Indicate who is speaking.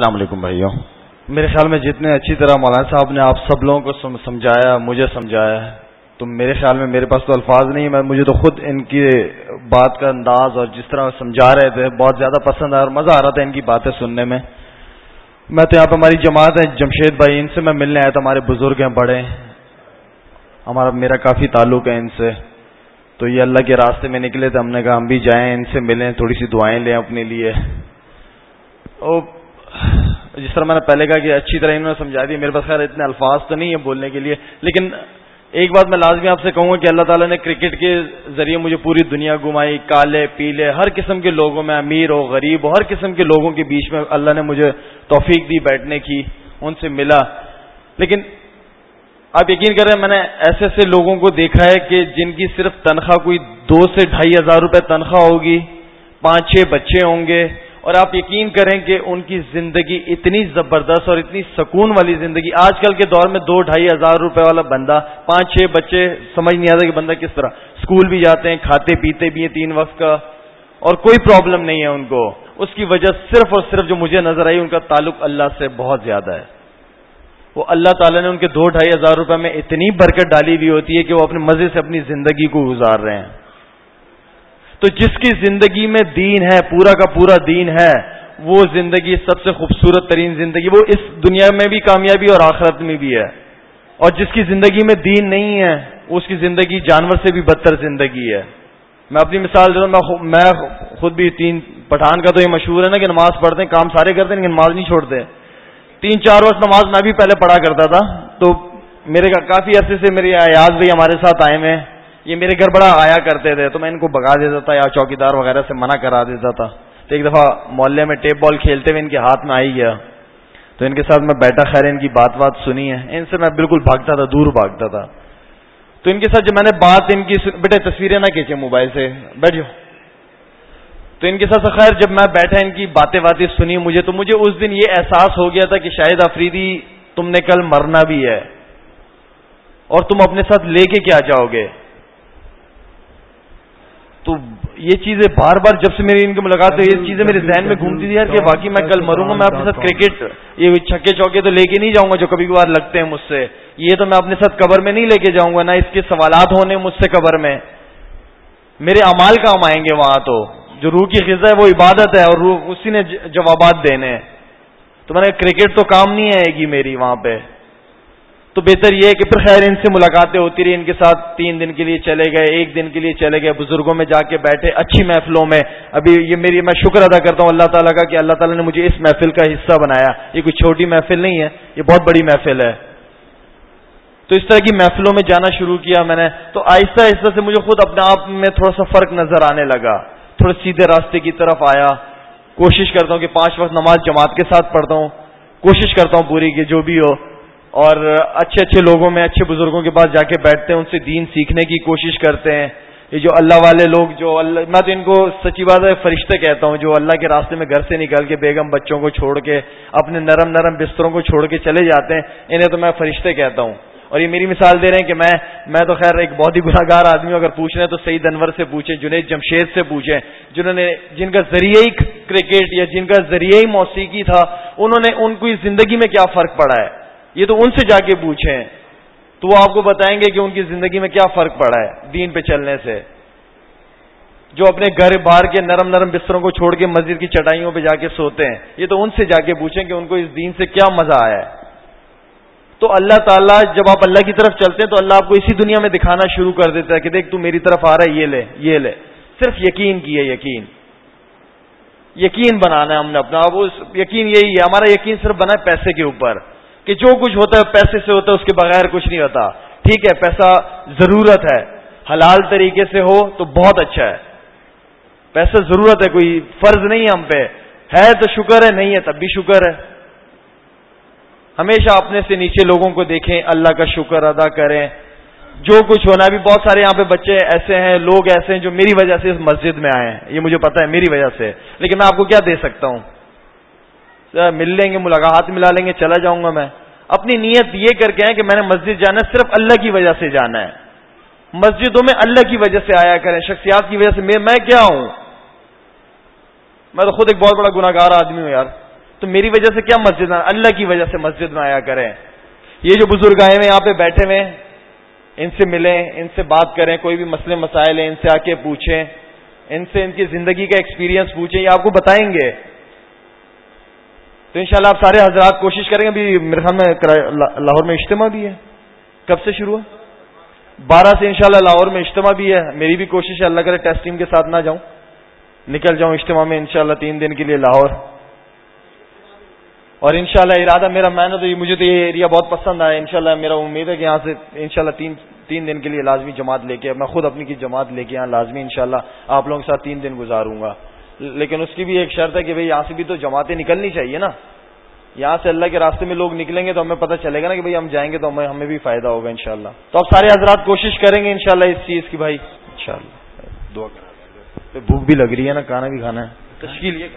Speaker 1: السلام علیکم بھائیو. میرے خیال میں جتنے اچھی طرح مولانا صاحب نے آپ سب لوگوں کو سمجھایا, مجھے سمجھایا ہے, تو میرے خیال میں میرے پاس تو الفاظ نہیں ہے. مجھے تو خود ان کی بات کا انداز اور جس طرح سمجھا رہے تھے بہت زیادہ پسند آیا اور مزہ آ رہا تھا ان کی باتیں سننے میں. میں تو یہاں پہ ہماری جماعت ہے جمشید بھائی, ان سے میں ملنے آیا تھا. ہمارے بزرگ ہیں بڑے, میرا کافی تعلق ہے ان سے, تو یہ اللہ کے راستے میں نکلے تھے. ہم نے کہا ہم بھی جائیں, ان سے ملیں, تھوڑی سی دعائیں لیں اپنے لیے. جس طرح میں نے پہلے کہا کہ اچھی طرح انہوں نے سمجھا دیا. میرے پاس خیر اتنے الفاظ تو نہیں ہیں بولنے کے لیے, لیکن ایک بات میں لازمی آپ سے کہوں گا کہ اللہ تعالیٰ نے کرکٹ کے ذریعے مجھے پوری دنیا گھمائی. کالے پیلے ہر قسم کے لوگوں میں, امیر ہو غریب ہو, ہر قسم کے لوگوں کے بیچ میں اللہ نے مجھے توفیق دی بیٹھنے کی, ان سے ملا. لیکن آپ یقین کریں میں نے ایسے ایسے لوگوں کو دیکھا ہے کہ جن کی صرف تنخواہ کوئی 2,000 سے 2,500 روپے تنخواہ ہوگی, 5-6 بچے ہوں گے, اور آپ یقین کریں کہ ان کی زندگی اتنی زبردست اور اتنی سکون والی زندگی. آج کل کے دور میں 2-2,500 روپے والا بندہ, 5-6 بچے, سمجھ نہیں آتا کہ بندہ کس طرح اسکول بھی جاتے ہیں, کھاتے پیتے بھی ہیں 3 وقت کا, اور کوئی پرابلم نہیں ہے ان کو. اس کی وجہ صرف اور صرف جو مجھے نظر آئی, ان کا تعلق اللہ سے بہت زیادہ ہے. وہ اللہ تعالیٰ نے ان کے 2-2,500 روپے میں اتنی برکت ڈالی ہوئی ہوتی ہے کہ وہ اپنے مزے سے اپنی زندگی کو گزار رہے ہیں. تو جس کی زندگی میں دین ہے, پورا کا پورا دین ہے, وہ زندگی سب سے خوبصورت ترین زندگی, وہ اس دنیا میں بھی کامیابی اور آخرت میں بھی ہے. اور جس کی زندگی میں دین نہیں ہے, اس کی زندگی جانور سے بھی بدتر زندگی ہے. میں اپنی مثال دیتا ہوں, میں خود بھی پٹھان کا تو یہ مشہور ہے نا کہ نماز پڑھتے ہیں, کام سارے کرتے ہیں لیکن نماز نہیں چھوڑتے. 3-4 وقت نماز میں بھی پہلے پڑھا کرتا تھا. تو میرے کافی عرصے سے میرے ایاز بھائی ہمارے ساتھ آئے ہیں, یہ میرے گھر بڑا آیا کرتے تھے, تو میں ان کو بگا دیتا تھا یا چوکیدار وغیرہ سے منع کرا دیتا تھا. تو ایک دفعہ محلے میں ٹیپ بال کھیلتے ہوئے ان کے ہاتھ میں آئی گیا, تو ان کے ساتھ میں بیٹھا, خیر ان کی بات سنی ہے, ان سے میں بالکل بھاگتا تھا, دور بھاگتا تھا. تو ان کے ساتھ جب میں نے بات ان کی بیٹے تصویریں نہ کھینچے موبائل سے, بیٹھ جاؤ. تو ان کے ساتھ خیر جب میں بیٹھا ان کی باتیں سنی تو مجھے اس دن یہ احساس ہو گیا تھا کہ شاید آفریدی تم نے کل مرنا بھی ہے, اور تم اپنے ساتھ لے کے کیا جاؤ گے. تو یہ چیزیں بار بار جب سے میری ان کی ملاقات ہوئی, یہ چیزیں میرے ذہن میں گھومتی تھی یار کہ واقعی میں کل مروں گا, میں اپنے ساتھ کرکٹ یہ چھکے چوکے تو لے کے نہیں جاؤں گا جو کبھی کبھار لگتے ہیں مجھ سے, یہ تو میں اپنے ساتھ قبر میں نہیں لے کے جاؤں گا, نہ اس کے سوالات ہونے مجھ سے قبر میں, میرے اعمال کام آئیں گے وہاں. تو جو روح کی غذا ہے وہ عبادت ہے, اور روح اسی نے جوابات دینے ہیں. تو میں نے کرکٹ تو کام نہیں آئے گی میری وہاں پہ. تو بہتر یہ ہے کہ پھر خیر ان سے ملاقاتیں ہوتی رہی, ان کے ساتھ 3 دن کے لیے چلے گئے, 1 دن کے لیے چلے گئے, بزرگوں میں جا کے بیٹھے, اچھی محفلوں میں. ابھی یہ میں شکر ادا کرتا ہوں اللہ تعالیٰ کا کہ اللہ تعالیٰ نے مجھے اس محفل کا حصہ بنایا. یہ کوئی چھوٹی محفل نہیں ہے, یہ بہت بڑی محفل ہے. تو اس طرح کی محفلوں میں جانا شروع کیا میں نے, تو آہستہ آہستہ سے مجھے خود اپنے آپ میں تھوڑا سا فرق نظر آنے لگا, تھوڑے سیدھے راستے کی طرف آیا. کوشش کرتا ہوں کہ 5 وقت نماز جماعت کے ساتھ پڑھتا ہوں, کوشش کرتا ہوں پوری کہ جو بھی ہو, اور اچھے لوگوں میں, اچھے بزرگوں کے پاس جا کے بیٹھتے ہیں, ان سے دین سیکھنے کی کوشش کرتے ہیں. یہ جو اللہ والے لوگ, جو اللہ, میں تو ان کو سچی بات ہے فرشتے کہتا ہوں, جو اللہ کے راستے میں گھر سے نکل کے بیگم بچوں کو چھوڑ کے اپنے نرم بستروں کو چھوڑ کے چلے جاتے ہیں, انہیں تو میں فرشتے کہتا ہوں. اور یہ میری مثال دے رہے ہیں کہ میں تو خیر ایک بہت ہی گناہگار آدمی ہوں. اگر پوچھ رہے ہیں تو سعید انور سے پوچھیں, جنید جمشید سے پوچھیں, جن کا ذریعہ ہی کرکٹ یا جن کا ذریعہ ہی موسیقی تھا, انہوں نے ان کو زندگی میں کیا فرق پڑا ہے, یہ تو ان سے جا کے پوچھیں, تو وہ آپ کو بتائیں گے کہ ان کی زندگی میں کیا فرق پڑا ہے دین پہ چلنے سے. جو اپنے گھر باہر کے نرم بستروں کو چھوڑ کے مسجد کی چٹائیوں پہ جا کے سوتے ہیں, یہ تو ان سے جا کے پوچھیں کہ ان کو اس دین سے کیا مزہ آیا ہے. تو اللہ تعالیٰ جب آپ اللہ کی طرف چلتے ہیں تو اللہ آپ کو اسی دنیا میں دکھانا شروع کر دیتا ہے کہ دیکھ تو میری طرف آ رہا ہے, یہ لے. صرف یقین کیے, یقین بنانا ہے ہم نے اپنا. اب اس یقین یہی ہے, ہمارا یقین صرف بنا ہے پیسے کے اوپر, کہ جو کچھ ہوتا ہے پیسے سے ہوتا ہے, اس کے بغیر کچھ نہیں ہوتا. ٹھیک ہے پیسہ ضرورت ہے, حلال طریقے سے ہو تو بہت اچھا ہے. پیسہ ضرورت ہے, کوئی فرض نہیں ہے ہم پہ, ہے تو شکر ہے, نہیں ہے تب بھی شکر ہے. ہمیشہ اپنے سے نیچے لوگوں کو دیکھیں, اللہ کا شکر ادا کریں. جو کچھ ہونا, بھی بہت سارے یہاں پہ بچے ایسے ہیں, لوگ ایسے ہیں جو میری وجہ سے اس مسجد میں آئے ہیں, یہ مجھے پتا ہے میری وجہ سے, لیکن میں آپ کو کیا دے سکتا ہوں. مل لیں گے, ملاقات ملا لیں گے, چلا جاؤں گا. میں اپنی نیت یہ کر کے ہیں کہ میں نے مسجد جانا ہے, صرف اللہ کی وجہ سے جانا ہے. مسجدوں میں اللہ کی وجہ سے آیا کریں, شخصیات کی وجہ سے میں کیا ہوں. میں تو خود ایک بہت بڑا گناہگار آدمی ہوں یار. تو میری وجہ سے کیا مسجد میں، اللہ کی وجہ سے مسجد میں آیا کریں. یہ جو بزرگ آئے ہوئے یہاں پہ بیٹھے ہوئے، ان سے ملیں، ان سے بات کریں، کوئی بھی مسئلے مسائل ہیں ان سے آ کے پوچھیں، ان سے ان کی زندگی کا ایکسپیرینس پوچھیں، یہ آپ کو بتائیں گے. تو انشاءاللہ آپ سارے حضرات کوشش کریں گے. ابھی میرے خیال میں لاہور میں اجتماع بھی ہے، کب سے شروع ہے؟ 12 سے انشاءاللہ لاہور میں اجتماع بھی ہے. میری بھی کوشش ہے اللہ کرے ٹیسٹ ٹیم کے ساتھ نہ جاؤں، نکل جاؤں اجتماع میں انشاءاللہ 3 دن کے لیے لاہور. اور انشاءاللہ ارادہ میرا، میں نے تو مجھے تو یہ ایریا بہت پسند آیا. انشاءاللہ میرا امید ہے کہ یہاں سے انشاءاللہ 3 دن کے لیے لازمی جماعت لے کے، میں خود اپنی کی جماعت لے کے یہاں لازمی انشاءاللہ آپ لوگوں کے ساتھ 3 دن گزاروں گا. لیکن اس کی بھی ایک شرط ہے کہ بھئی یہاں سے بھی تو جماعتیں نکلنی چاہیے نا. یہاں سے اللہ کے راستے میں لوگ نکلیں گے تو ہمیں پتہ چلے گا نا کہ بھئی ہم جائیں گے تو ہمیں بھی فائدہ ہوگا انشاءاللہ. تو آپ سارے حضرات کوشش کریں گے انشاءاللہ اس چیز کی. بھائی انشاءاللہ دعا کریں. بھوک بھی لگ رہی ہے نا، کھانا بھی کھانا ہے. تشکیل یہ